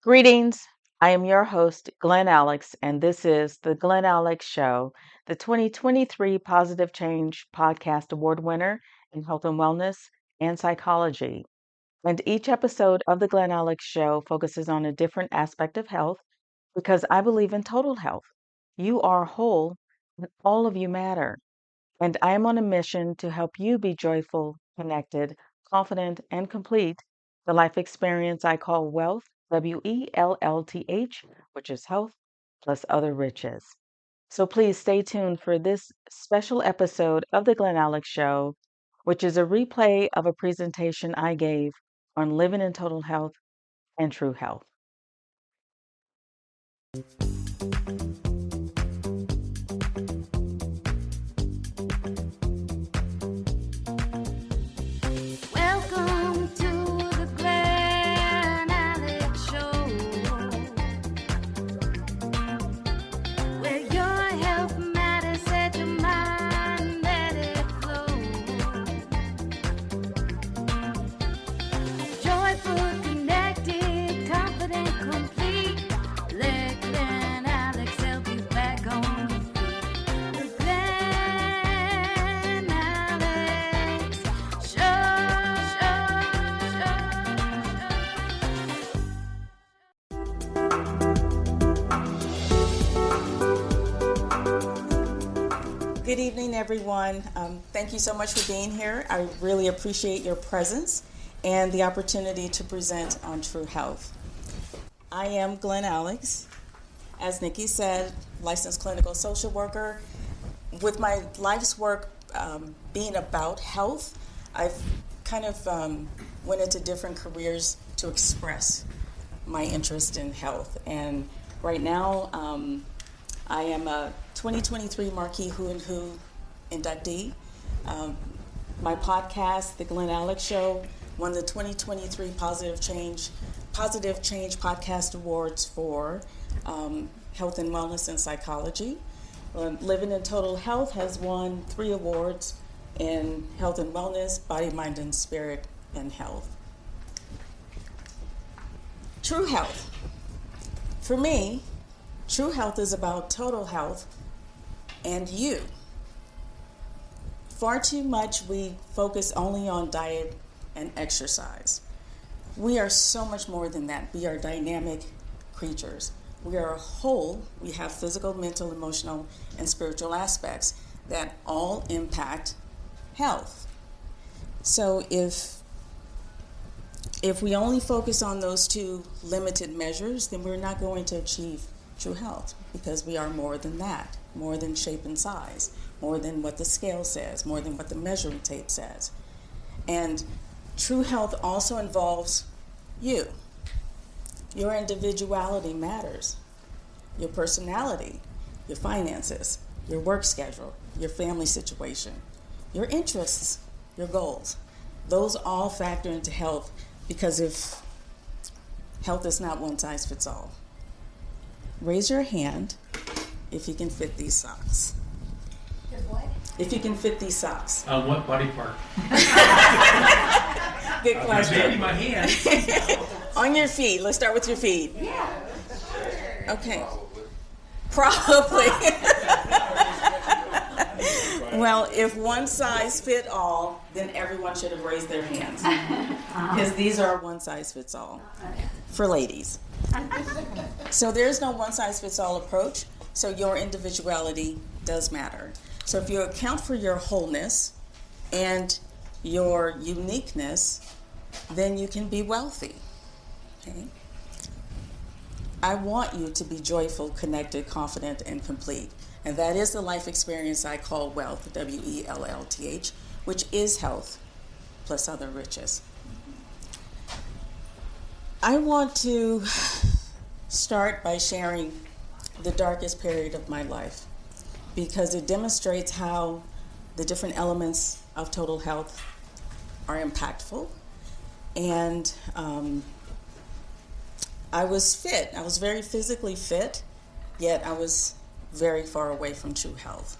Greetings. I am your host, Glen Alex, and this is the Glen Alex Show, the 2023 Positive Change Podcast Award winner in health and wellness and psychology. And each episode of the Glen Alex Show focuses on a different aspect of health because I believe in total health. You are whole, and all of you matter. And I am on a mission to help you be joyful, connected, confident, and complete. The life experience I call wealth, WELLTH, which is health plus other riches. So please stay tuned for this special episode of The Glen Alex Show, which is a replay of a presentation I gave on living in total health and true health. Welcome to the Glen Alex Show, where your health matters, set your mind, let it flow. Joyful, connected, confident, complete. Let Glen Alex help you back on your feet. The Glen Alex Good evening, everyone. Thank you so much for being here. I really appreciate your presence and the opportunity to present on True Health. I am Glen Alex. As Nikki said, licensed clinical social worker. With my life's work being about health, I've kind of went into different careers to express my interest in health. And right now, I am a 2023 Marquee Who and Who inductee. My podcast, The Glen Alex Show, won the 2023 Positive Change Podcast Awards for health and wellness and psychology. Living in Total Health has won 3 awards in health and wellness, body, mind, and spirit, and health. True health. For me, true health is about total health and you. Far too much we focus only on diet and exercise. We are so much more than that. We are dynamic creatures. We are whole. We have physical, mental, emotional, and spiritual aspects that all impact health. So if we only focus on those 2 limited measures, then we're not going to achieve true health, because we are more than that, more than shape and size, more than what the scale says, more than what the measuring tape says. And true health also involves you. Your individuality matters. Your personality, your finances, your work schedule, your family situation, your interests, your goals. Those all factor into health, because if health is not one size fits all. Raise your hand if you can fit these socks. What? If you can fit these socks. What body part? Good question. Maybe my hand. On your feet. Let's start with your feet. Yeah. Okay. Probably. Well, if one size fit all, then everyone should have raised their hands. Because these are one size fits all for ladies. So there's no one size fits all approach. So your individuality does matter. So if you account for your wholeness and your uniqueness, then you can be wealthy. Okay? I want you to be joyful, connected, confident, and complete. And that is the life experience I call wealth, WELLTH, which is health plus other riches. I want to start by sharing the darkest period of my life, because it demonstrates how the different elements of total health are impactful. And I was fit. I was very physically fit, yet I was very far away from true health.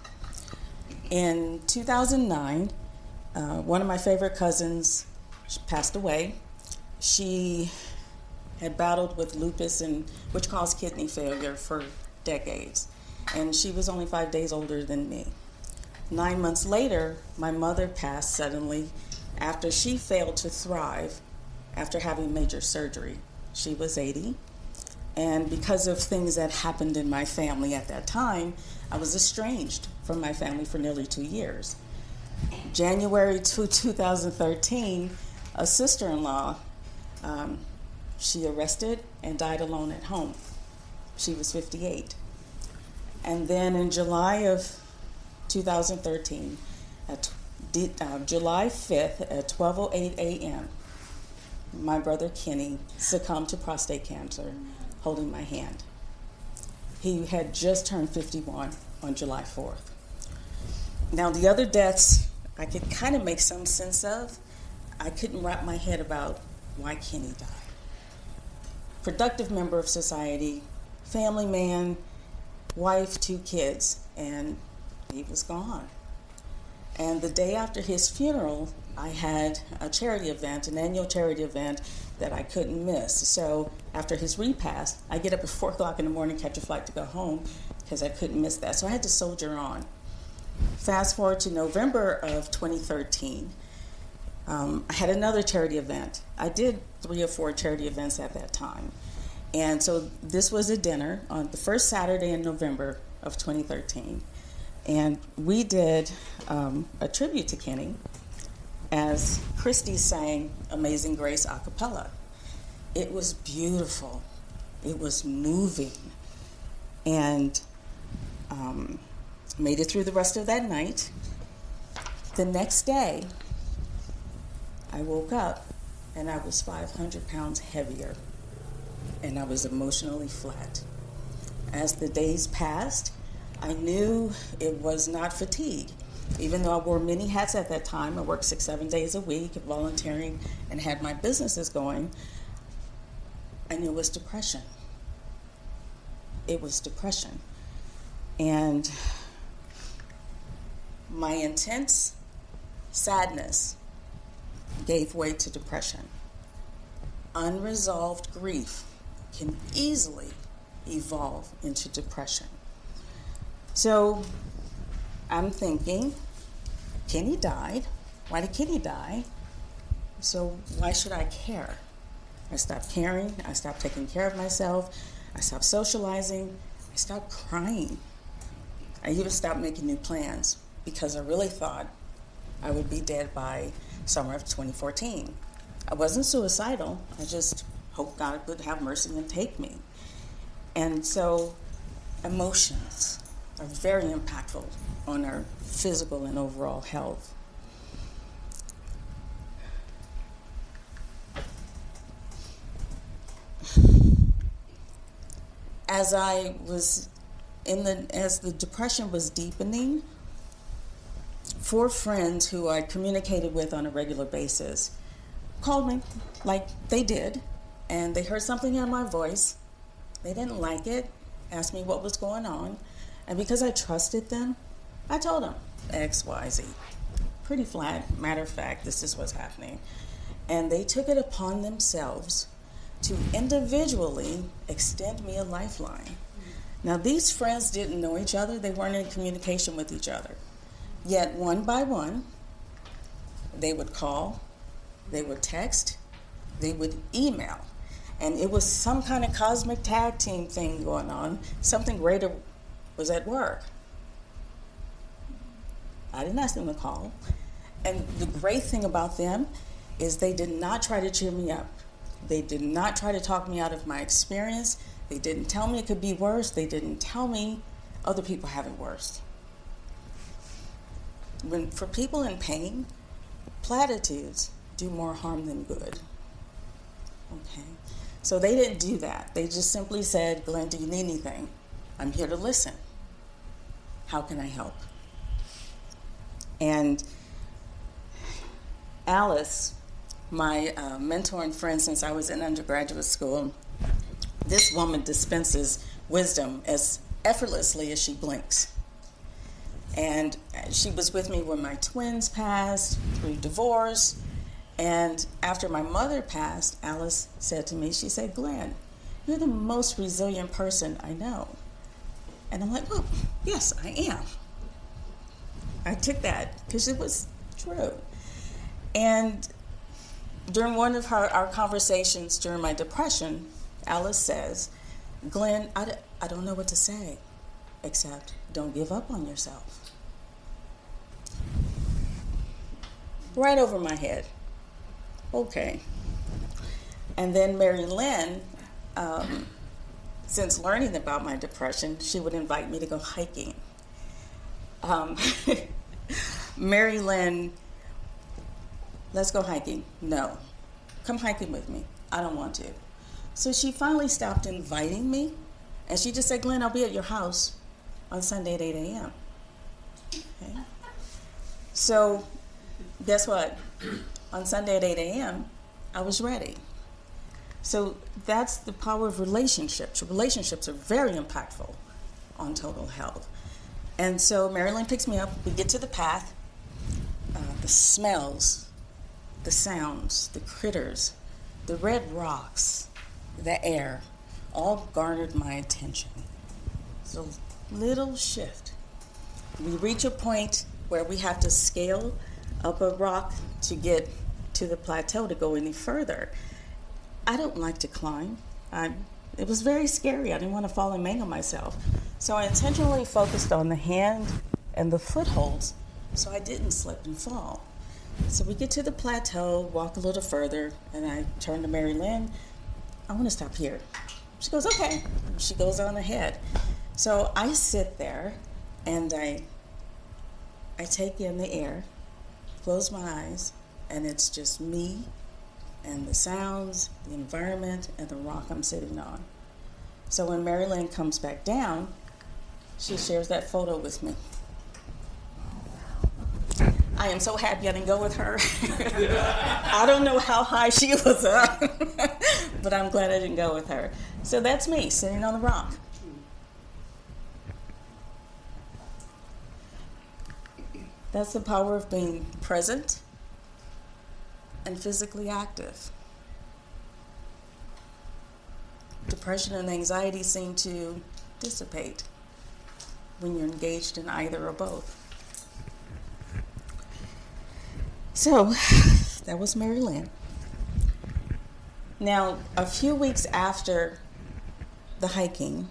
In 2009, one of my favorite cousins passed away. She had battled with lupus, which caused kidney failure for decades. And she was only 5 days older than me. 9 months later, my mother passed suddenly after she failed to thrive after having major surgery. She was 80. And because of things that happened in my family at that time, I was estranged from my family for nearly 2 years. January 2013, a sister-in-law, she arrested and died alone at home. She was 58. And then in July of 2013, July 5th at 12:08 a.m., my brother Kenny succumbed to prostate cancer, holding my hand. He had just turned 51 on July 4th. Now, the other deaths I could kind of make some sense of. I couldn't wrap my head about why Kenny died. Productive member of society, family man, wife, 2 kids, and he was gone. And the day after his funeral, I had a charity event, an annual charity event that I couldn't miss. So after his repast, I get up at 4 o'clock in the morning, catch a flight to go home because I couldn't miss that. So I had to soldier on. Fast forward to November of 2013, I had another charity event. I did 3 or 4 charity events at that time. And so this was a dinner on the first Saturday in November of 2013. And we did a tribute to Kenny as Christy sang Amazing Grace a cappella. It was beautiful. It was moving. And made it through the rest of that night. The next day, I woke up and I was 500 pounds heavier and I was emotionally flat. As the days passed, I knew it was not fatigue. Even though I wore many hats at that time, I worked 6-7 days a week, volunteering, and had my businesses going, I knew it was depression. It was depression. And my intense sadness gave way to depression. Unresolved grief can easily evolve into depression. So I'm thinking, Kenny died. Why did Kenny die? So why should I care? I stopped caring. I stopped taking care of myself. I stopped socializing. I stopped crying. I even stopped making new plans because I really thought I would be dead by summer of 2014. I wasn't suicidal. I just hoped God would have mercy and take me. And so emotions are very impactful on our physical and overall health. As the depression was deepening, 4 friends who I communicated with on a regular basis called me, like they did, and they heard something in my voice. They didn't like it, asked me what was going on, and because I trusted them, I told them X, Y, Z. Pretty flat, matter of fact, this is what's happening. And they took it upon themselves to individually extend me a lifeline. Now, these friends didn't know each other. They weren't in communication with each other. Yet, one by one, they would call, they would text, they would email. And it was some kind of cosmic tag team thing going on. Something greater was at work. I didn't ask them to call. And the great thing about them is they did not try to cheer me up. They did not try to talk me out of my experience. They didn't tell me it could be worse. They didn't tell me other people have it worse. For people in pain, platitudes do more harm than good. Okay? So they didn't do that. They just simply said, Glen, do you need anything? I'm here to listen. How can I help? And Alice, my mentor and friend since I was in undergraduate school, this woman dispenses wisdom as effortlessly as she blinks. And she was with me when my twins passed through divorce, And after my mother passed, Alice said to me, she said, Glen, you're the most resilient person I know. And I'm like, well, yes, I am. I took that because it was true. And during one of our conversations during my depression, Alice says, Glen, I don't know what to say, except don't give up on yourself. Right over my head. Okay. And then Mary Lynn, since learning about my depression, she would invite me to go hiking. Mary Lynn, let's go hiking. No. Come hiking with me. I don't want to. So she finally stopped inviting me, and she just said, Glen, I'll be at your house on Sunday at 8 a.m. Okay. So guess what? On Sunday at 8 a.m., I was ready. So that's the power of relationships. Relationships are very impactful on total health. And so Marilyn picks me up. We get to the path. The smells, the sounds, the critters, the red rocks, the air, all garnered my attention. It's a little shift. We reach a point where we have to scale up a rock to get to the plateau to go any further. I don't like to climb. It was very scary. I didn't want to fall and mangle myself. So I intentionally focused on the hand and the footholds so I didn't slip and fall. So we get to the plateau, walk a little further, and I turn to Mary Lynn. I want to stop here. She goes, okay. She goes on ahead. So I sit there and I take in the air, close my eyes, and it's just me and the sounds, the environment, and the rock I'm sitting on. So when Mary Lynn comes back down, she shares that photo with me. I am so happy I didn't go with her. I don't know how high she was up, but I'm glad I didn't go with her. So that's me sitting on the rock. That's the power of being present and physically active. Depression and anxiety seem to dissipate when you're engaged in either or both. So that was Mary Lynn. Now, a few weeks after the hiking,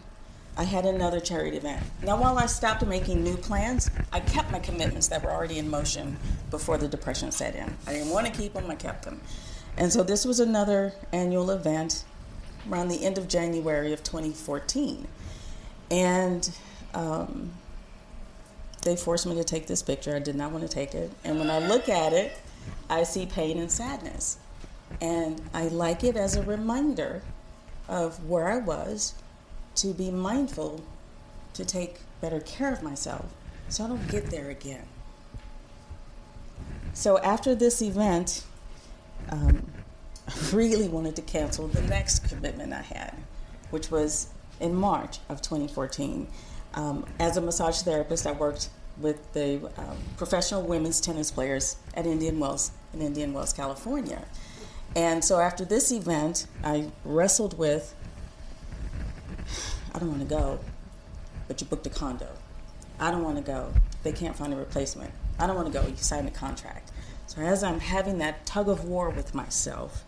I had another charity event. Now, while I stopped making new plans, I kept my commitments that were already in motion before the depression set in. I didn't want to keep them, I kept them. And so this was another annual event around the end of January of 2014. And they forced me to take this picture. I did not want to take it. And when I look at it, I see pain and sadness. And I like it as a reminder of where I was, to be mindful to take better care of myself so I don't get there again. So after this event, I really wanted to cancel the next commitment I had, which was in March of 2014. As a massage therapist, I worked with the professional women's tennis players at Indian Wells in Indian Wells, California. And so after this event, I wrestled with, I don't want to go, but you booked a condo. I don't want to go. They can't find a replacement. I don't want to go. You signed a contract. So as I'm having that tug of war with myself,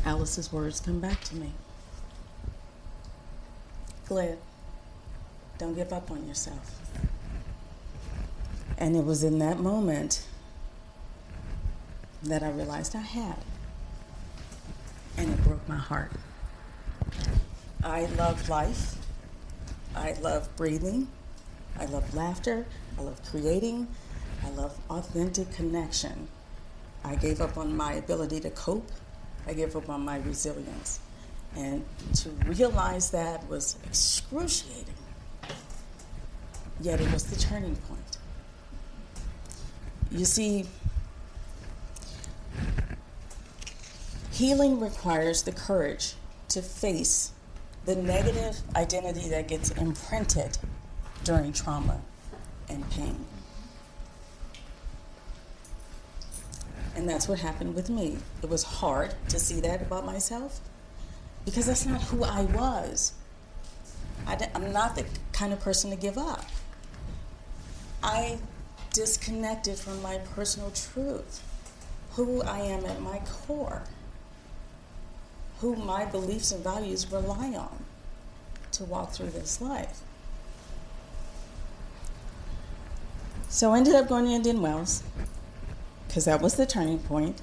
Alice's words come back to me. Glen, don't give up on yourself. And it was in that moment that I realized I had. And it broke my heart. I love life. I love breathing. I love laughter. I love creating. I love authentic connection. I gave up on my ability to cope. I gave up on my resilience. And to realize that was excruciating. Yet it was the turning point. You see, healing requires the courage to face the negative identity that gets imprinted during trauma and pain. And that's what happened with me. It was hard to see that about myself because that's not who I was. I'm not the kind of person to give up. I disconnected from my personal truth, who I am at my core, who my beliefs and values rely on to walk through this life. So I ended up going to Indian Wells because that was the turning point.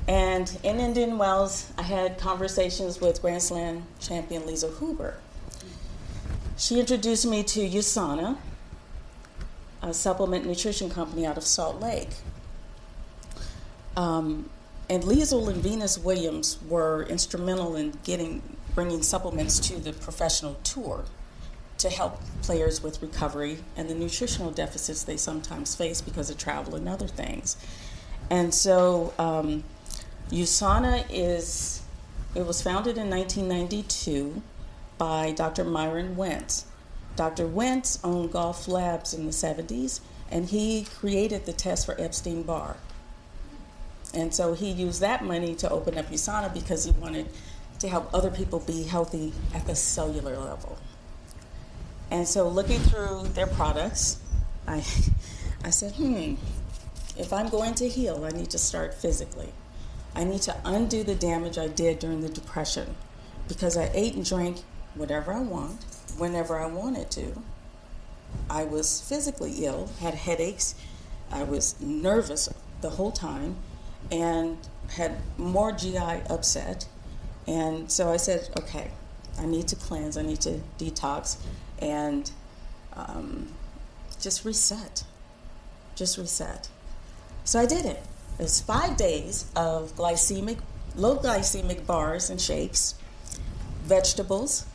And in Indian Wells, I had conversations with Grand Slam champion Lisa Huber. She introduced me to USANA, a supplement nutrition company out of Salt Lake. And Liesl and Venus Williams were instrumental in bringing supplements to the professional tour to help players with recovery and the nutritional deficits they sometimes face because of travel and other things. And so USANA it was founded in 1992 by Dr. Myron Wentz. Dr. Wentz owned Golf Labs in the 70s, and he created the test for Epstein-Barr. And so he used that money to open up USANA because he wanted to help other people be healthy at the cellular level. And so looking through their products, I said, if I'm going to heal, I need to start physically. I need to undo the damage I did during the Depression because I ate and drank whatever I want, whenever I wanted to. I was physically ill, had headaches, I was nervous the whole time, and had more GI upset. And so I said, okay, I need to cleanse, I need to detox, and just reset. So I did it. It was 5 days of low glycemic bars and shakes, vegetables,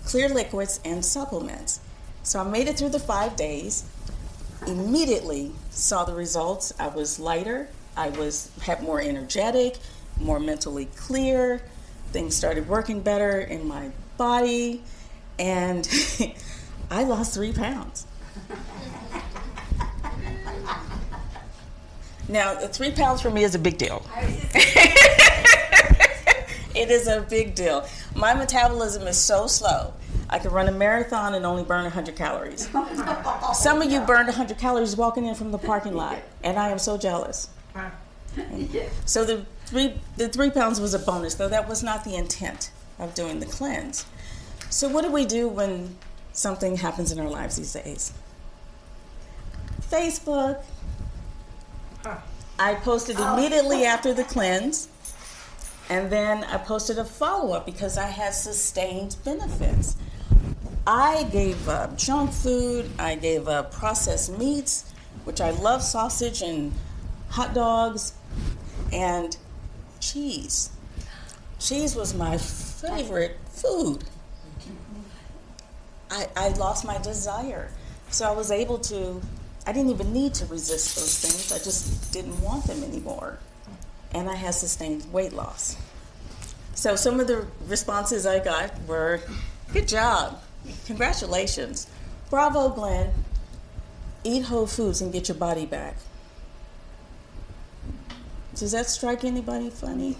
clear liquids, and supplements. So I made it through the 5 days, immediately saw the results. I was lighter, had more energetic, more mentally clear, things started working better in my body, and I lost 3 pounds. Now, 3 pounds for me is a big deal. It is a big deal. My metabolism is so slow. I can run a marathon and only burn 100 calories. Some of you burned 100 calories walking in from the parking lot, and I am so jealous. So the 3 pounds was a bonus, though that was not the intent of doing the cleanse. So what do we do when something happens in our lives these days? Facebook. I posted immediately after the cleanse, and then I posted a follow-up because I had sustained benefits. I gave up junk food, I gave up processed meats, which I love, sausage and hot dogs, and cheese. Cheese was my favorite food. I lost my desire. So I was able to, I didn't even need to resist those things. I just didn't want them anymore. And I had sustained weight loss. So some of the responses I got were, good job, congratulations, bravo Glen, eat whole foods and get your body back. Does that strike anybody funny?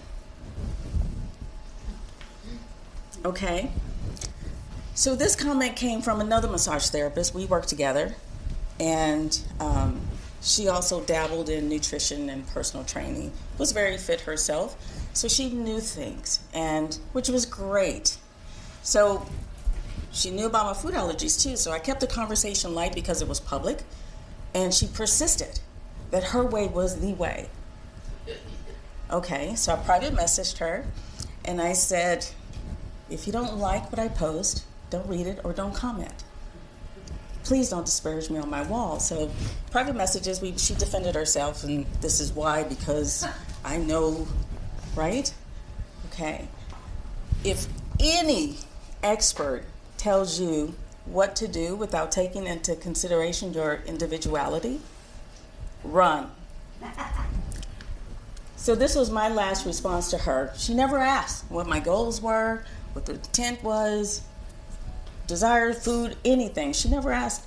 Okay. So this comment came from another massage therapist. We worked together, and she also dabbled in nutrition and personal training, was very fit herself, so she knew things, and which was great. So she knew about my food allergies too, so I kept the conversation light because it was public, and she persisted that her way was the way. Okay, so I private messaged her, and I said, if you don't like what I post, don't read it or don't comment. Please don't disparage me on my wall. So private messages, she defended herself, and this is why, because I know, right? Okay. If any expert tells you what to do without taking into consideration your individuality, run. So this was my last response to her. She never asked what my goals were, what the intent was, desire, food, anything. She never asked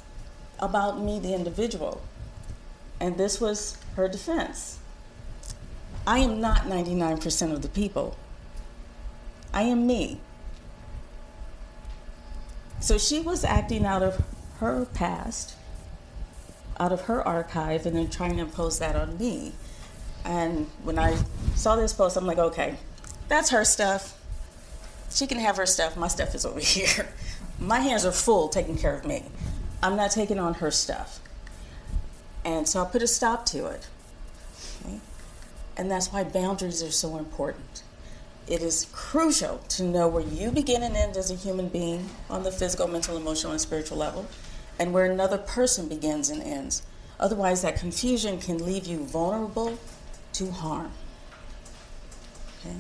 about me, the individual. And this was her defense. I am not 99% of the people. I am me. So she was acting out of her past, out of her archive, and then trying to impose that on me. And when I saw this post, I'm like, okay, that's her stuff. She can have her stuff. My stuff is over here. My hands are full taking care of me. I'm not taking on her stuff. And so I put a stop to it. Okay? And that's why boundaries are so important. It is crucial to know where you begin and end as a human being on the physical, mental, emotional, and spiritual level, and where another person begins and ends. Otherwise, that confusion can leave you vulnerable to harm. Okay?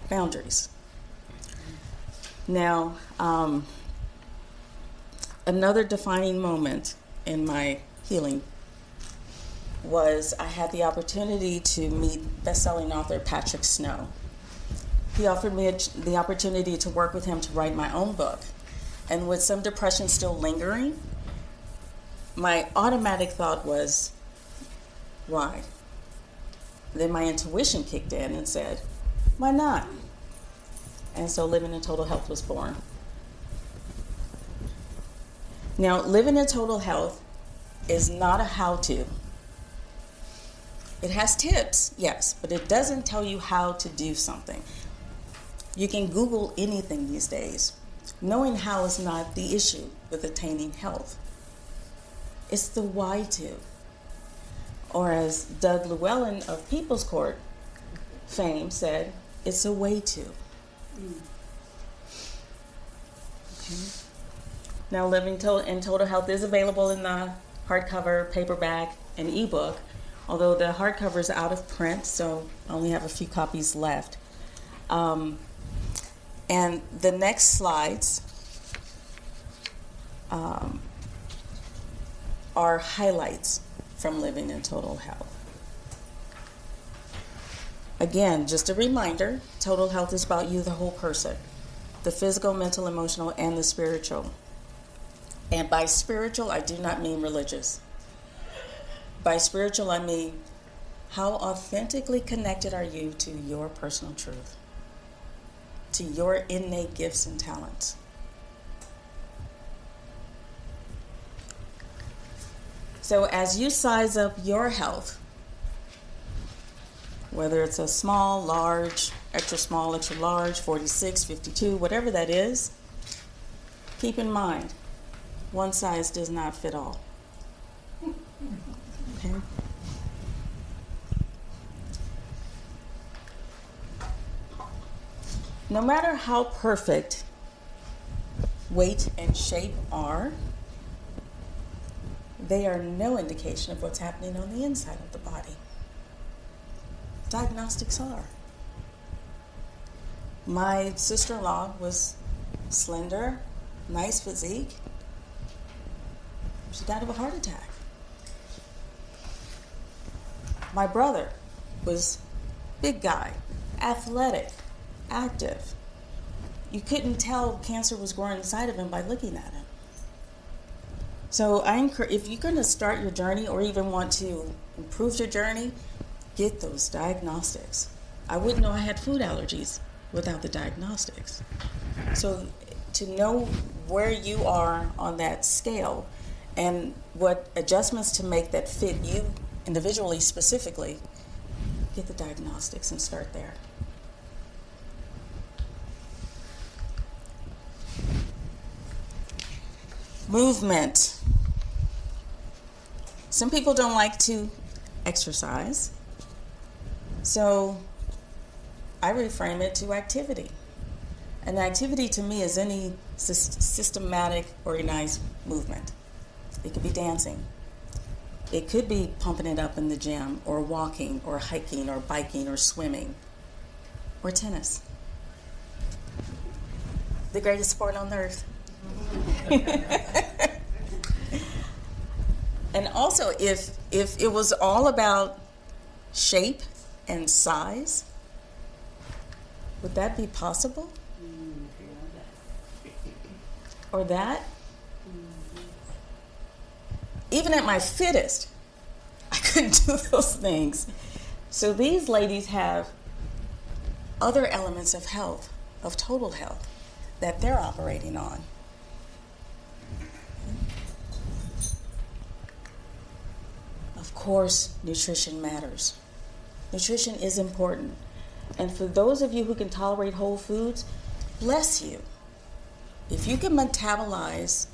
Boundaries. Now, another defining moment in my healing was I had the opportunity to meet best-selling author Patrick Snow. He offered me the opportunity to work with him to write my own book. And with some depression still lingering, my automatic thought was, why? Then my intuition kicked in and said, why not? And so Living in Total Health was born. Now, Living in Total Health is not a how-to. It has tips, yes, but it doesn't tell you how to do something. You can Google anything these days. Knowing how is not the issue with attaining health. It's the why to. Or as Doug Llewellyn of People's Court fame said, it's a way to. Okay. Now, Living in Total Health is available in the hardcover, paperback, and ebook, although the hardcover is out of print, so I only have a few copies left. And the next slides are highlights from Living in Total Health. Again, just a reminder, total health is about you, the whole person, the physical, mental, emotional, and the spiritual. And by spiritual, I do not mean religious. By spiritual, I mean how authentically connected are you to your personal truth, to your innate gifts and talents. So as you size up your health, whether it's a small, large, extra large, 46, 52, whatever that is, keep in mind, one size does not fit all. Okay? No matter how perfect weight and shape are, they are no indication of what's happening on the inside of the body. Diagnostics are. My sister-in-law was slender, nice physique. She died of a heart attack. My brother was big guy, athletic, active. You couldn't tell cancer was growing inside of him by looking at him. So I encourage, if you're going to start your journey or even want to improve your journey, get those diagnostics. I wouldn't know I had food allergies without the diagnostics. So to know where you are on that scale and what adjustments to make that fit you individually, specifically, get the diagnostics and start there. Movement. Some people don't like to exercise, so I reframe it to activity. And activity to me is any systematic, organized movement. It could be dancing. It could be pumping it up in the gym, or walking, or hiking, or biking, or swimming, or tennis. The greatest sport on earth. And also, if it was all about shape and size, would that be possible? Or that? Even at my fittest, I couldn't do those things. So these ladies have other elements of health, of total health, that they're operating on. Of course, nutrition matters. Nutrition is important. And for those of you who can tolerate whole foods, bless you. If you can metabolize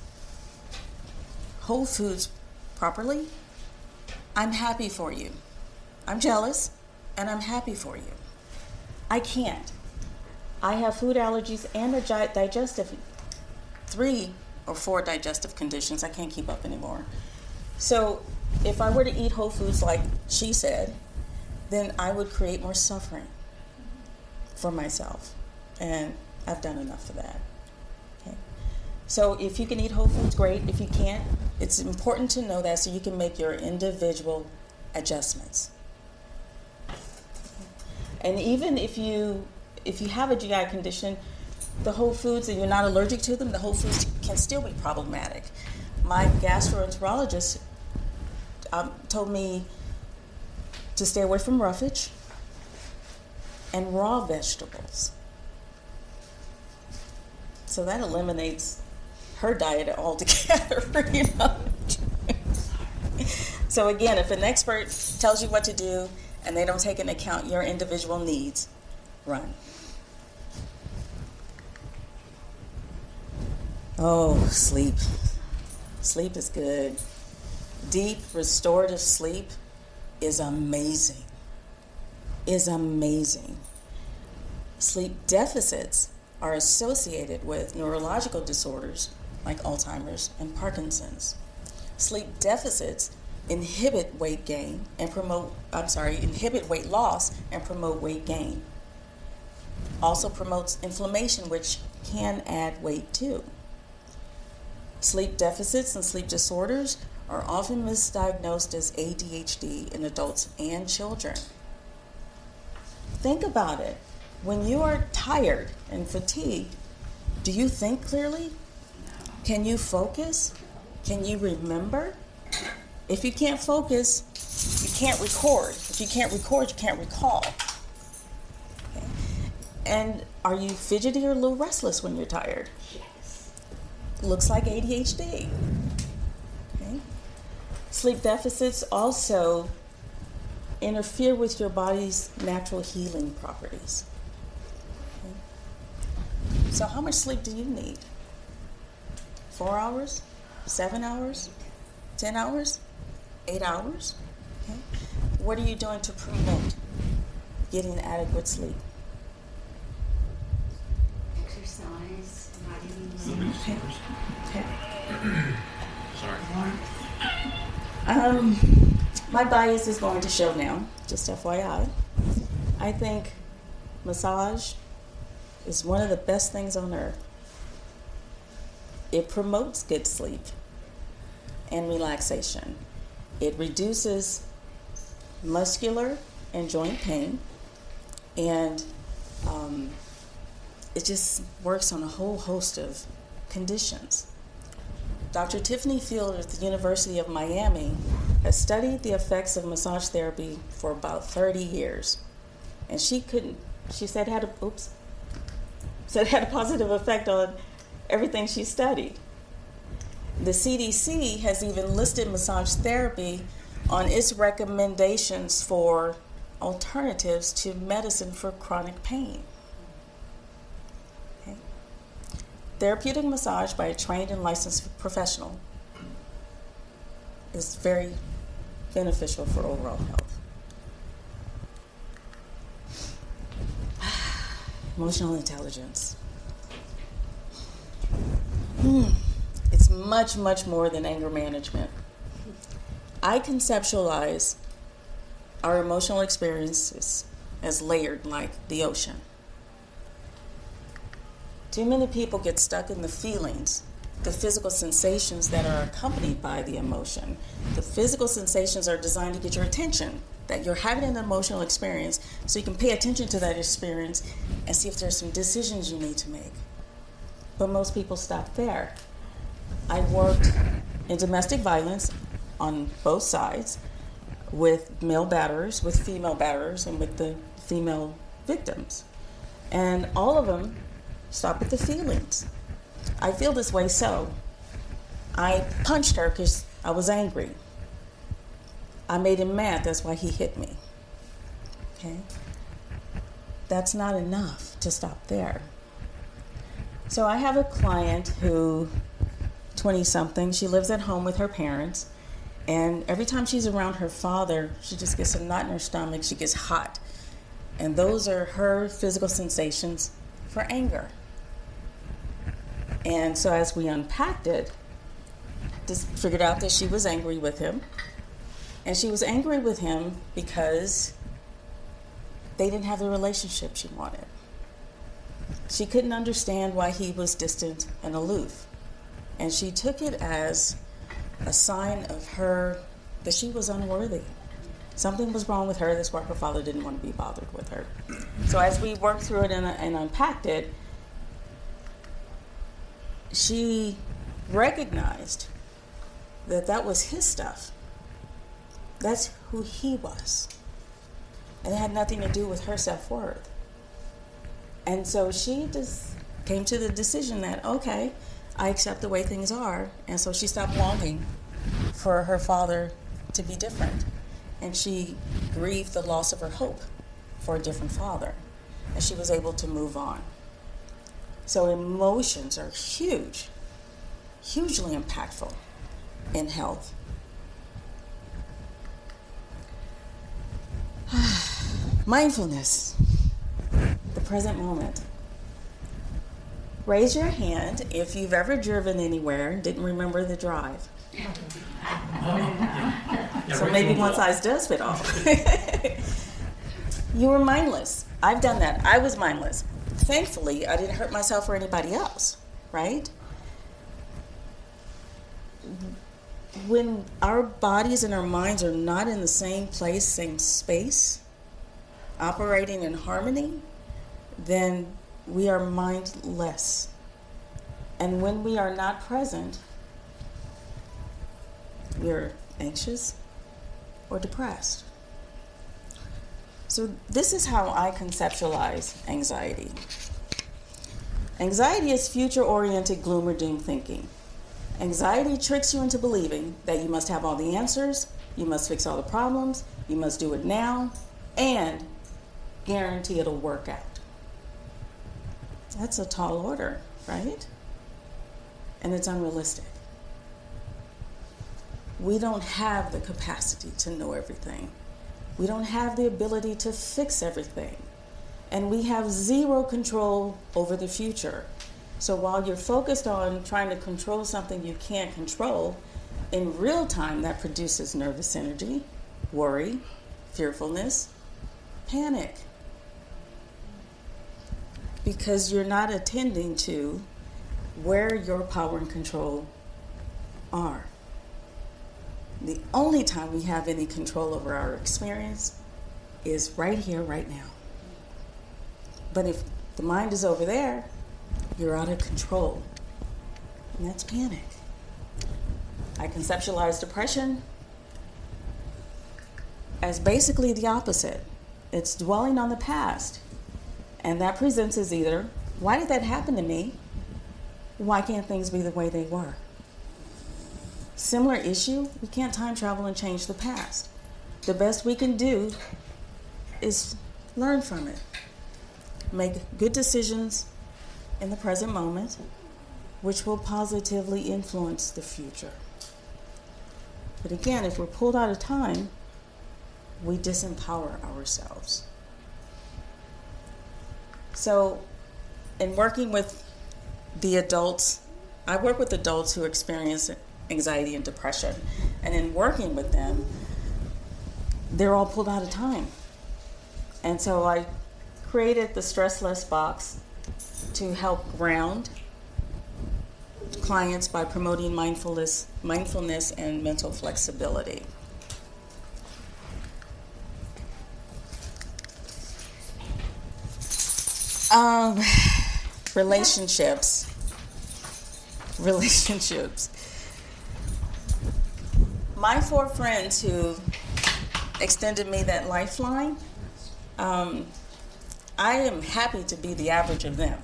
whole foods properly, I'm happy for you. I'm jealous, and I'm happy for you. I can't. I have food allergies and a digestive, 3 or 4 digestive conditions. I can't keep up anymore. So if I were to eat whole foods like she said, then I would create more suffering for myself. And I've done enough for that. Okay. So if you can eat whole foods, great. If you can't, it's important to know that so you can make your individual adjustments. And even if you have a GI condition, the whole foods, and you're not allergic to them, the whole foods can still be problematic. My gastroenterologist told me to stay away from roughage and raw vegetables. So that eliminates her diet altogether, you know. So again, if an expert tells you what to do and they don't take into account your individual needs, run. Oh, sleep. Sleep is good. Deep, restorative sleep is amazing. Is amazing. Sleep deficits are associated with neurological disorders like Alzheimer's and Parkinson's. Sleep deficits inhibit weight gain and inhibit weight loss and promote weight gain. Also promotes inflammation, which can add weight too. Sleep deficits and sleep disorders are often misdiagnosed as ADHD in adults and children. Think about it. When you are tired and fatigued, do you think clearly? Can you focus? Can you remember? If you can't focus, you can't record. If you can't record, you can't recall. Okay. And are you fidgety or a little restless when you're tired? Yes. Looks like ADHD. Okay. Sleep deficits also interfere with your body's natural healing properties. Okay. So how much sleep do you need? 4 hours? 7 hours? 10 hours? 8 hours? Okay. What are you doing to promote getting adequate sleep? Exercise, not eating Okay. Okay. Sorry. My bias is going to show now, just FYI. I think massage is one of the best things on earth. It promotes good sleep and relaxation. It reduces muscular and joint pain, and it just works on a whole host of conditions. Dr. Tiffany Field at the University of Miami has studied the effects of massage therapy for about 30 years. And she said it had a positive effect on everything she studied. The CDC has even listed massage therapy on its recommendations for alternatives to medicine for chronic pain. Okay. Therapeutic massage by a trained and licensed professional is very beneficial for overall health. Emotional intelligence. It's much, much more than anger management. I conceptualize our emotional experiences as layered like the ocean. Too many people get stuck in the feelings, the physical sensations that are accompanied by the emotion. The physical sensations are designed to get your attention, that you're having an emotional experience, so you can pay attention to that experience and see if there's some decisions you need to make. But most people stop there. I worked in domestic violence on both sides, with male batterers, with female batterers, and with the female victims. And all of them stop at the feelings. I feel this way, so I punched her because I was angry. I made him mad, that's why he hit me. Okay? That's not enough to stop there. So I have a client who, 20-something, she lives at home with her parents, and every time she's around her father, she just gets a knot in her stomach, she gets hot. And those are her physical sensations for anger. And so as we unpacked it, just figured out that she was angry with him. And she was angry with him because they didn't have the relationship she wanted. She couldn't understand why he was distant and aloof. And she took it as a sign of her that she was unworthy. Something was wrong with her. That's why her father didn't want to be bothered with her. So as we worked through it and unpacked it, she recognized that that was his stuff. That's who he was. And it had nothing to do with her self-worth. And so she just came to the decision that, okay, I accept the way things are. And so she stopped longing for her father to be different. And she grieved the loss of her hope for a different father. And she was able to move on. So emotions are huge, hugely impactful in health. Mindfulness, the present moment. Raise your hand if you've ever driven anywhere and didn't remember the drive. So maybe one size does fit all. You were mindless. I've done that. I was mindless. Thankfully, I didn't hurt myself or anybody else, right? When our bodies and our minds are not in the same place, same space, operating in harmony, then we are mindless. And when we are not present, we're anxious or depressed. So this is how I conceptualize anxiety. Anxiety is future-oriented gloom or doom thinking. Anxiety tricks you into believing that you must have all the answers, you must fix all the problems, you must do it now, and guarantee it'll work out. That's a tall order, right? And it's unrealistic. We don't have the capacity to know everything. We don't have the ability to fix everything. And we have zero control over the future. So while you're focused on trying to control something you can't control, in real time that produces nervous energy, worry, fearfulness, panic. Because you're not attending to where your power and control are. The only time we have any control over our experience is right here, right now. But if the mind is over there, you're out of control. And that's panic. I conceptualize depression as basically the opposite. It's dwelling on the past. And that presents as either, why did that happen to me? Why can't things be the way they were? Similar issue, we can't time travel and change the past. The best we can do is learn from it. Make good decisions in the present moment, which will positively influence the future. But again, if we're pulled out of time, we disempower ourselves. So, in working with the adults, I work with adults who experience anxiety and depression. And in working with them, they're all pulled out of time. And so I created the Stress Less box to help ground clients by promoting mindfulness and mental flexibility. Relationships. My 4 friends who extended me that lifeline. I am happy to be the average of them.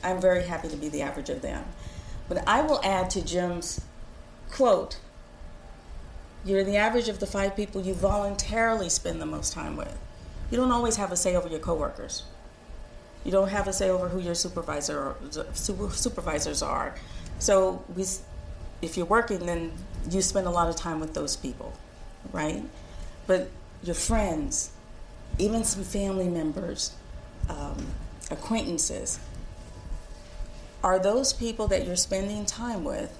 I'm very happy to be the average of them. But I will add to Jim's quote, you're the average of the 5 people you voluntarily spend the most time with. You don't always have a say over your coworkers. You don't have a say over who your supervisors are. So if you're working, then you spend a lot of time with those people, right? But your friends, even some family members, acquaintances, are those people that you're spending time with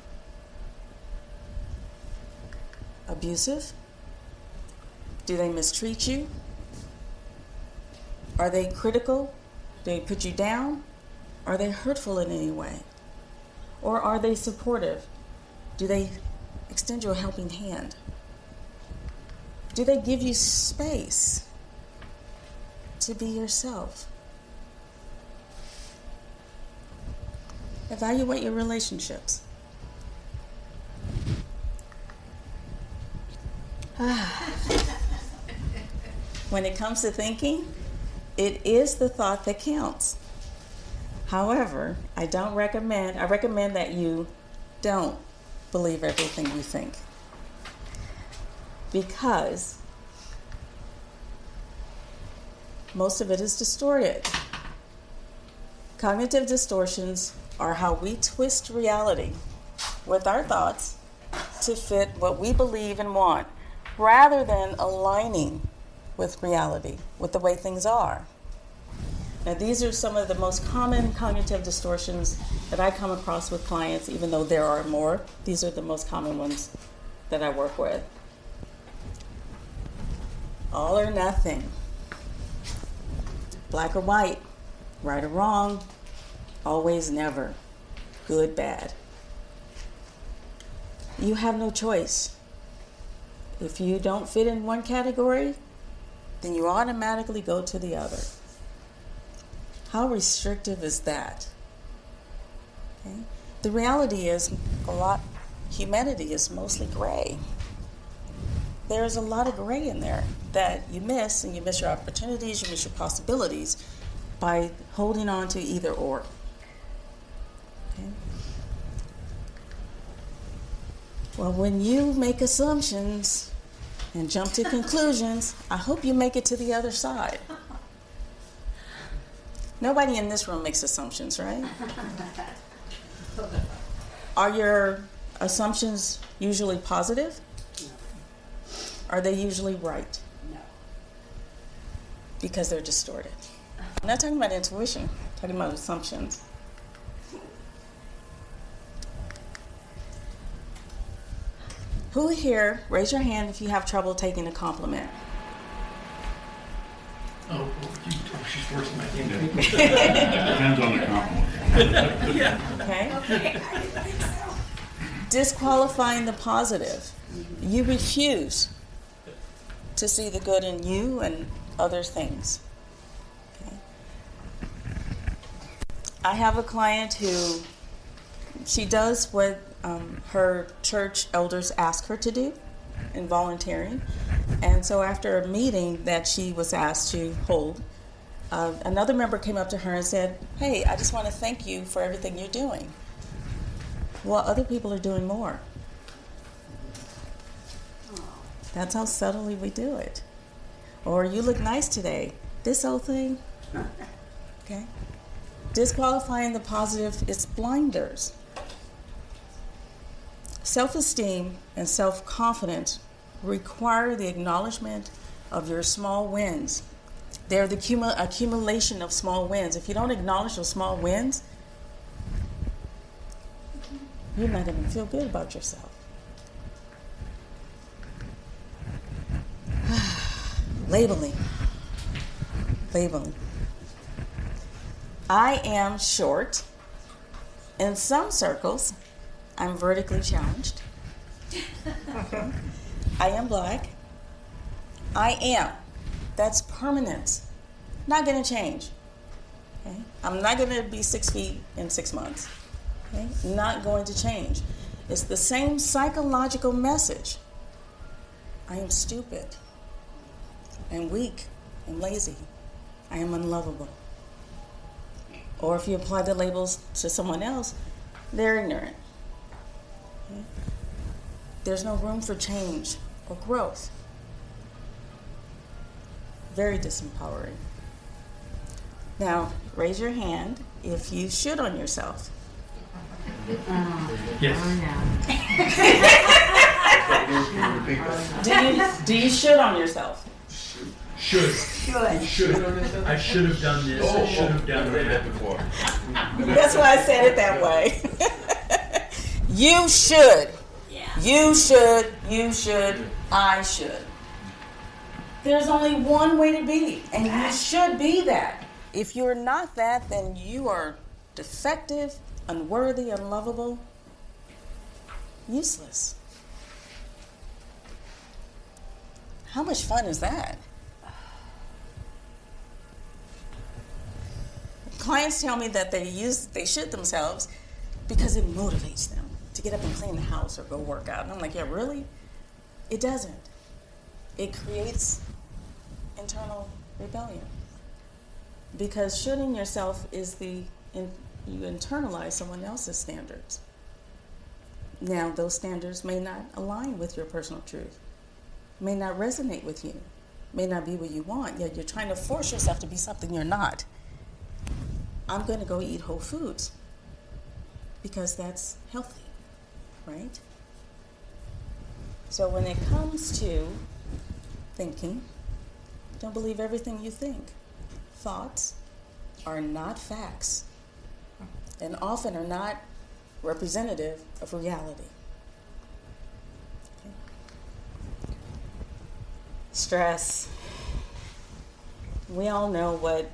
abusive? Do they mistreat you? Are they critical? Do they put you down? Are they hurtful in any way? Or are they supportive? Do they extend you a helping hand? Do they give you space to be yourself? Evaluate your relationships. When it comes to thinking, it is the thought that counts. However, I recommend that you don't believe everything you think. Because most of it is distorted. Cognitive distortions are how we twist reality with our thoughts to fit what we believe and want, rather than aligning with reality, with the way things are. Now, these are some of the most common cognitive distortions that I come across with clients, even though there are more. These are the most common ones that I work with. All or nothing. Black or white. Right or wrong. Always, never. Good, bad. You have no choice. If you don't fit in one category, then you automatically go to the other. How restrictive is that? Okay. The reality is humanity is mostly gray. There's a lot of gray in there that you miss, and you miss your opportunities, you miss your possibilities by holding on to either or. Okay. Well, when you make assumptions and jump to conclusions, I hope you make it to the other side. Nobody in this room makes assumptions, right? Are your assumptions usually positive? No. Are they usually right? No. Because they're distorted. I'm not talking about intuition, I'm talking about assumptions. Who here, raise your hand if you have trouble taking a compliment. Oh, she's forcing my hand. Depends on the compliment. Okay? Disqualifying the positive. You refuse to see the good in you and other things. Okay? I have a client who, she does what her church elders ask her to do in volunteering. And so after a meeting that she was asked to hold, another member came up to her and said, "Hey, I just want to thank you for everything you're doing." Well, other people are doing more. That's how subtly we do it. Or, "You look nice today." This whole thing. Okay? Disqualifying the positive is blinders. Self-esteem and self-confidence require the acknowledgement of your small wins. They're the accumulation of small wins. If you don't acknowledge those small wins, you're not going to feel good about yourself. Labeling. I am short. In some circles, I'm vertically challenged. I am black. I am. That's permanence. Not going to change. Okay? I'm not going to be 6 feet in 6 months. Okay? Not going to change. It's the same psychological message. I am stupid and weak and lazy. I am unlovable. Or if you apply the labels to someone else, they're ignorant. Okay? There's no room for change or growth. Very disempowering. Now, raise your hand if you should on yourself. Yes. Do you should on yourself? Should. I should have done this. I should have done that. That's why I said it that way. You should. You should. You should. I should. There's only one way to be, and you should be that. If you're not that, then you are defective, unworthy, unlovable, useless. How much fun is that? Clients tell me that they should themselves because it motivates them to get up and clean the house or go work out. And I'm like, yeah, really? It doesn't. It creates internal rebellion. Because shoulding yourself is you internalize someone else's standards. Now, those standards may not align with your personal truth, may not resonate with you, may not be what you want, yet you're trying to force yourself to be something you're not. I'm going to go eat whole foods because that's healthy, right? So when it comes to thinking, don't believe everything you think. Thoughts are not facts and often are not representative of reality. Okay. Stress. We all know what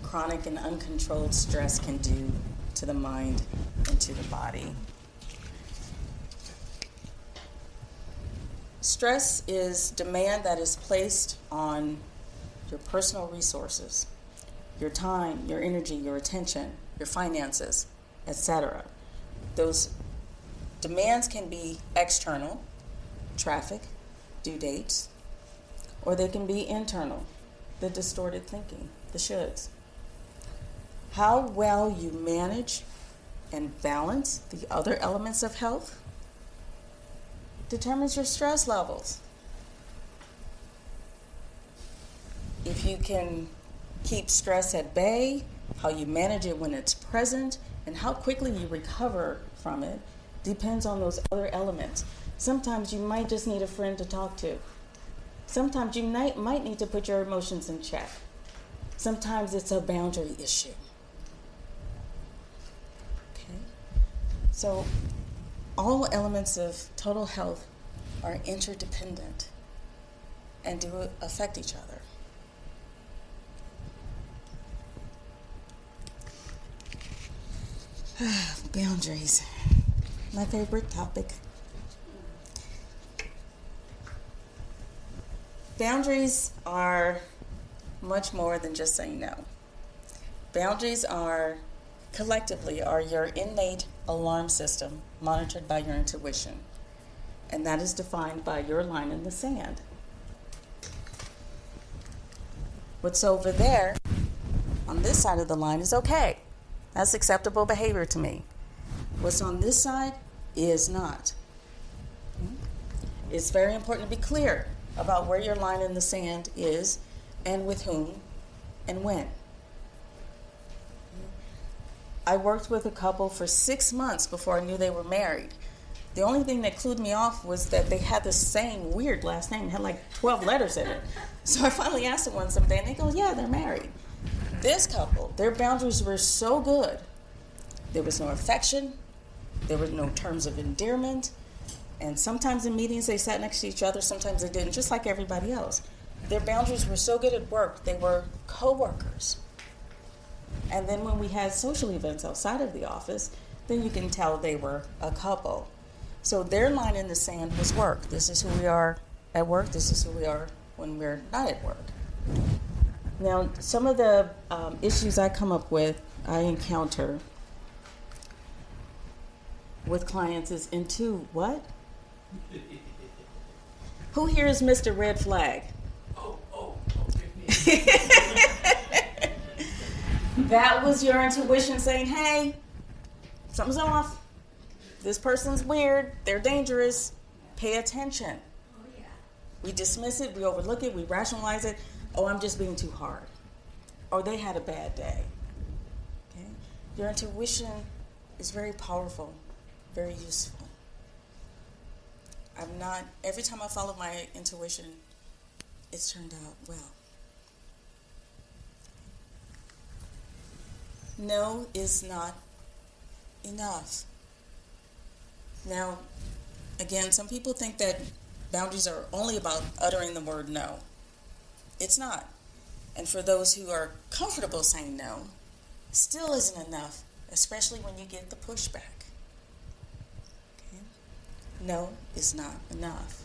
chronic and uncontrolled stress can do to the mind and to the body. Stress is demand that is placed on your personal resources, your time, your energy, your attention, your finances, etc. Those demands can be external, traffic, due dates, or they can be internal, the distorted thinking, the shoulds. How well you manage and balance the other elements of health determines your stress levels. If you can keep stress at bay, how you manage it when it's present, and how quickly you recover from it depends on those other elements. Sometimes you might just need a friend to talk to. Sometimes you might need to put your emotions in check. Sometimes it's a boundary issue. Okay? So all elements of total health are interdependent and do affect each other. Boundaries, my favorite topic. Boundaries are much more than just saying no. Boundaries are collectively your innate alarm system monitored by your intuition, and that is defined by your line in the sand. What's over there on this side of the line is okay. That's acceptable behavior to me. What's on this side is not. It's very important to be clear about where your line in the sand is and with whom and when. I worked with a couple for 6 months before I knew they were married. The only thing that clued me off was that they had the same weird last name. It had like 12 letters in it. So I finally asked them one someday, and they go, yeah, they're married. This couple, their boundaries were so good. There was no affection. There were no terms of endearment. And sometimes in meetings they sat next to each other, sometimes they didn't, just like everybody else. Their boundaries were so good at work, they were co-workers. And then when we had social events outside of the office, then you can tell they were a couple. So their line in the sand was work. This is who we are at work. This is who we are when we're not at work. Now, some of the issues I encounter with clients is into what? Who here is Mr. Red Flag? That was your intuition saying, hey, something's off. This person's weird. They're dangerous. Pay attention. We dismiss it. We overlook it. We rationalize it. Oh, I'm just being too hard. Or they had a bad day. Okay? Your intuition is very powerful, very useful. Every time I follow my intuition, it's turned out well. No is not enough. Now, again, some people think that boundaries are only about uttering the word no. It's not. And for those who are comfortable saying no, still isn't enough, especially when you get the pushback. Okay? No is not enough.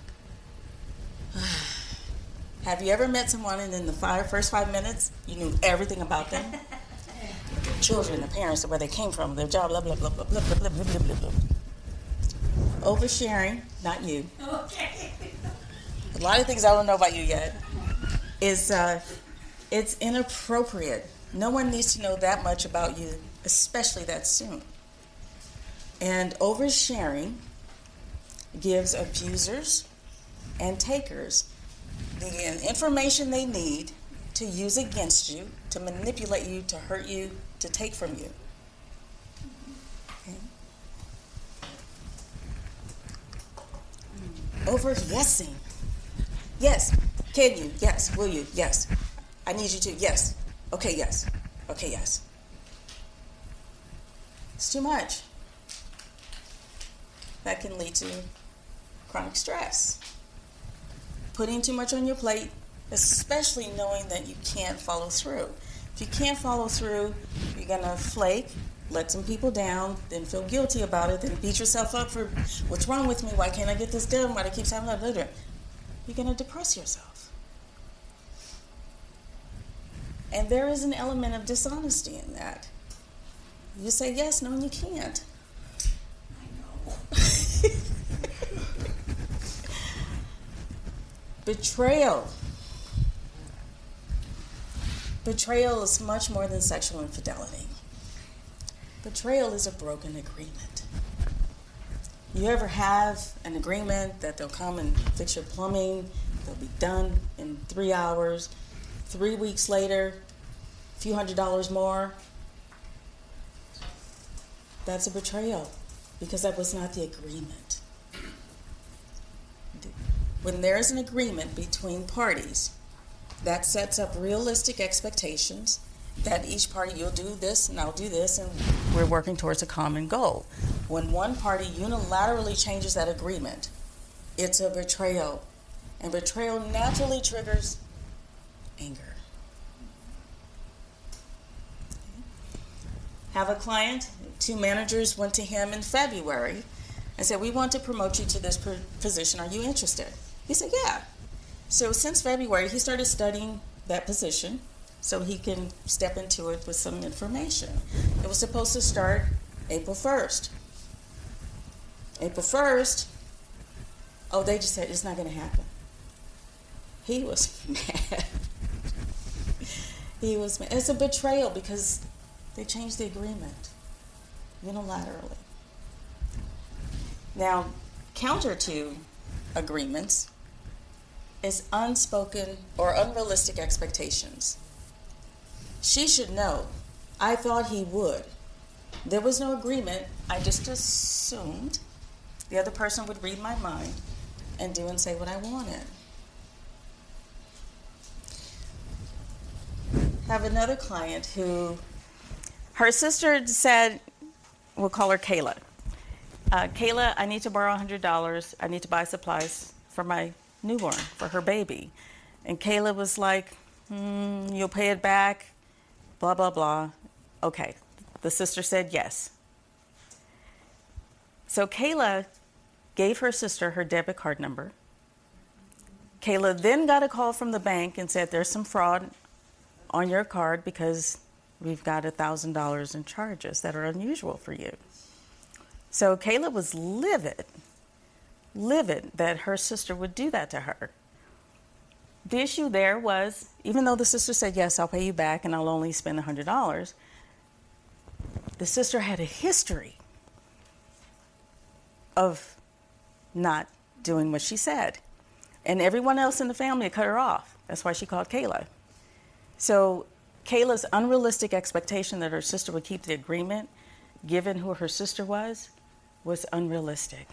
Have you ever met someone and in the first 5 minutes, you knew everything about them? Their children, their parents, where they came from, their job, blah, blah, blah, blah, blah, blah, blah, blah, blah, blah. Oversharing, not you. Okay. A lot of things I don't know about you yet. Is it's inappropriate. No one needs to know that much about you, especially that soon. And oversharing gives abusers and takers the information they need to use against you, to manipulate you, to hurt you, to take from you. Okay? Over-yesing. Yes. Can you? Yes. Will you? Yes. I need you to. Yes. Okay, yes. Okay, yes. It's too much. That can lead to chronic stress. Putting too much on your plate, especially knowing that you can't follow through. If you can't follow through, you're going to flake, let some people down, then feel guilty about it, then beat yourself up for what's wrong with me, why can't I get this done, why do I keep saying blah, blah, blah. You're going to depress yourself. And there is an element of dishonesty in that. You say yes, no, and you can't. I know. Betrayal. Betrayal is much more than sexual infidelity. Betrayal is a broken agreement. You ever have an agreement that they'll come and fix your plumbing, they'll be done in 3 hours, 3 weeks later, a few $100s more? That's a betrayal because that was not the agreement. When there is an agreement between parties, that sets up realistic expectations that each party, you'll do this and I'll do this, and we're working towards a common goal. When one party unilaterally changes that agreement, it's a betrayal. And betrayal naturally triggers anger. Have a client, 2 managers went to him in February and said, we want to promote you to this position. Are you interested? He said, yeah. So since February, he started studying that position so he can step into it with some information. It was supposed to start April 1st. April 1st, oh, they just said it's not going to happen. He was mad. He was mad. It's a betrayal because they changed the agreement unilaterally. Now, counter to agreements is unspoken or unrealistic expectations. She should know. I thought he would. There was no agreement. I just assumed the other person would read my mind and do and say what I wanted. Have another client who, her sister said, we'll call her Kayla. Kayla, I need to borrow $100. I need to buy supplies for my newborn, for her baby. And Kayla was like, you'll pay it back, blah, blah, blah. Okay. The sister said yes. So Kayla gave her sister her debit card number. Kayla then got a call from the bank and said, there's some fraud on your card because we've got $1,000 in charges that are unusual for you. So Kayla was livid. livid that her sister would do that to her. The issue there was, even though the sister said, yes, I'll pay you back and I'll only spend $100, the sister had a history of not doing what she said. And everyone else in the family cut her off. That's why she called Kayla. So Kayla's unrealistic expectation that her sister would keep the agreement, given who her sister was unrealistic.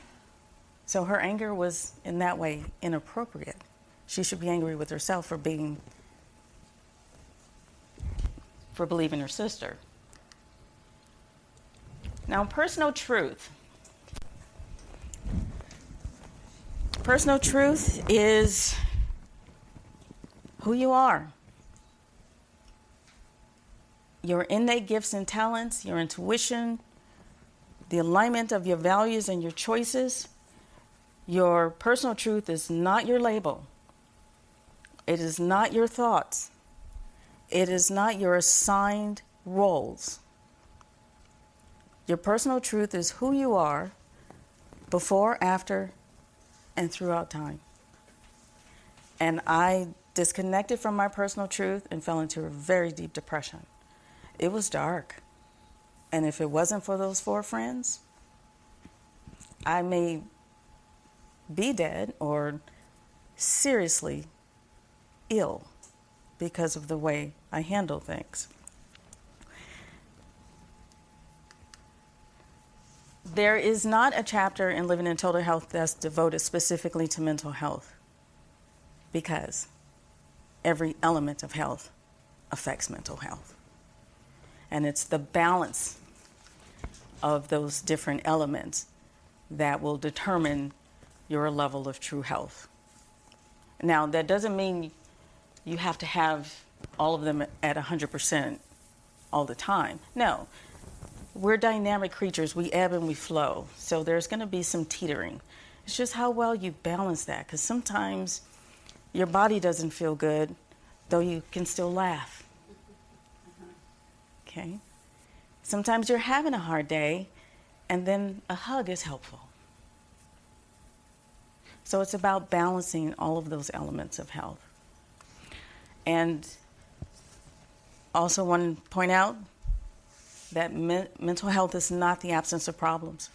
So her anger was, in that way, inappropriate. She should be angry with herself for believing her sister. Now, personal truth. Personal truth is who you are. Your innate gifts and talents, your intuition, the alignment of your values and your choices. Your personal truth is not your label. It is not your thoughts. It is not your assigned roles. Your personal truth is who you are before, after, and throughout time. And I disconnected from my personal truth and fell into a very deep depression. It was dark. And if it wasn't for those 4 friends, I may be dead or seriously ill because of the way I handle things. There is not a chapter in Living in Total Health that's devoted specifically to mental health, because every element of health affects mental health. And it's the balance of those different elements that will determine your level of true health. Now, that doesn't mean you have to have all of them at 100% all the time. No, we're dynamic creatures. We ebb and we flow. So there's going to be some teetering. It's just how well you balance that, because sometimes your body doesn't feel good, though you can still laugh. Okay? Sometimes you're having a hard day, and then a hug is helpful. So it's about balancing all of those elements of health. And also want to point out that mental health is not the absence of problems.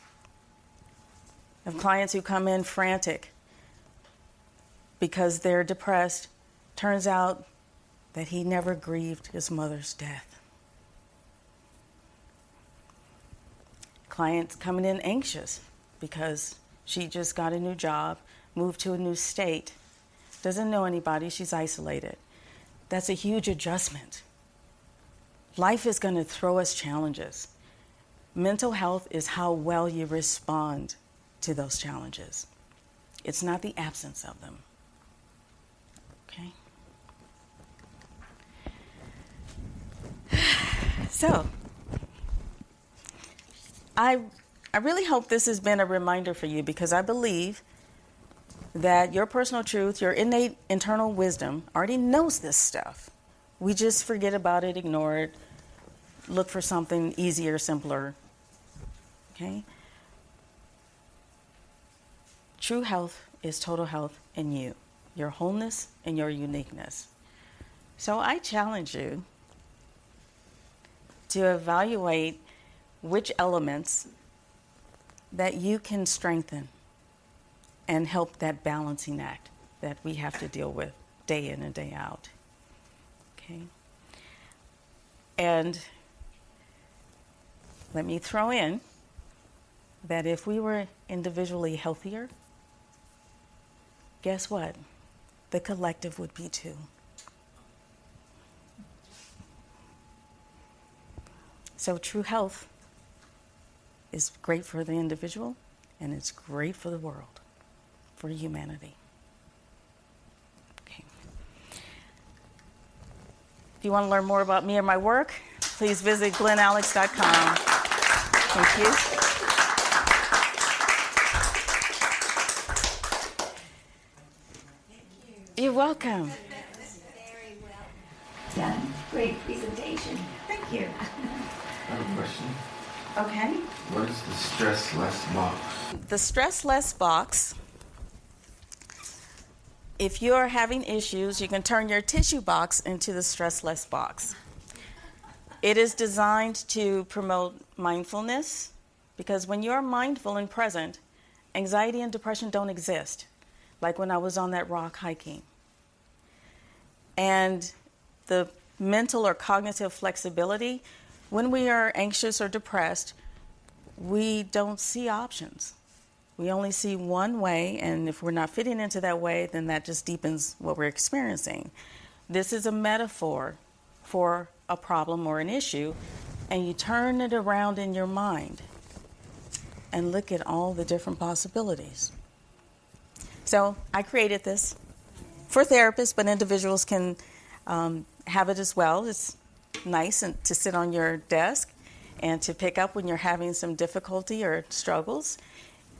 I have clients who come in frantic because they're depressed. Turns out that he never grieved his mother's death. Clients coming in anxious because she just got a new job, moved to a new state, doesn't know anybody, she's isolated. That's a huge adjustment. Life is going to throw us challenges. Mental health is how well you respond to those challenges. It's not the absence of them. Okay? So, I really hope this has been a reminder for you, because I believe that your personal truth, your innate internal wisdom already knows this stuff. We just forget about it, ignore it, look for something easier, simpler. Okay? True health is total health in you, your wholeness and your uniqueness. So I challenge you to evaluate which elements that you can strengthen and help that balancing act that we have to deal with day in and day out. Okay? And let me throw in that if we were individually healthier, guess what? The collective would be too. So true health is great for the individual, and it's great for the world, for humanity. Okay. If you want to learn more about me or my work, please visit glenalex.com. Thank you. You're welcome. Very well done. Great presentation. Thank you. I have a question. Okay. What is the stress less box? The stress less box if you're having issues, you can turn your tissue box into the stress less box. It is designed to promote mindfulness, because when you're mindful and present, anxiety and depression don't exist, like when I was on that rock hiking. And the mental or cognitive flexibility, when we are anxious or depressed, we don't see options. We only see one way, and if we're not fitting into that way, then that just deepens what we're experiencing. This is a metaphor for a problem or an issue, and you turn it around in your mind and look at all the different possibilities. So I created this for therapists, but individuals can have it as well. It's nice and to sit on your desk and to pick up when you're having some difficulty or struggles.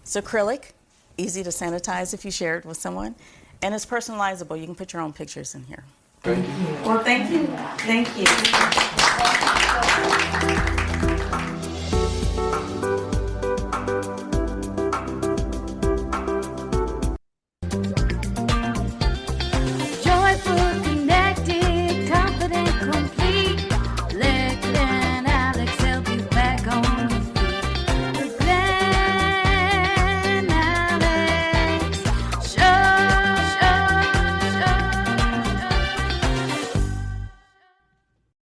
It's acrylic, easy to sanitize if you share it with someone, and it's personalizable. You can put your own pictures in here. Thank you. Well, thank you. Thank you.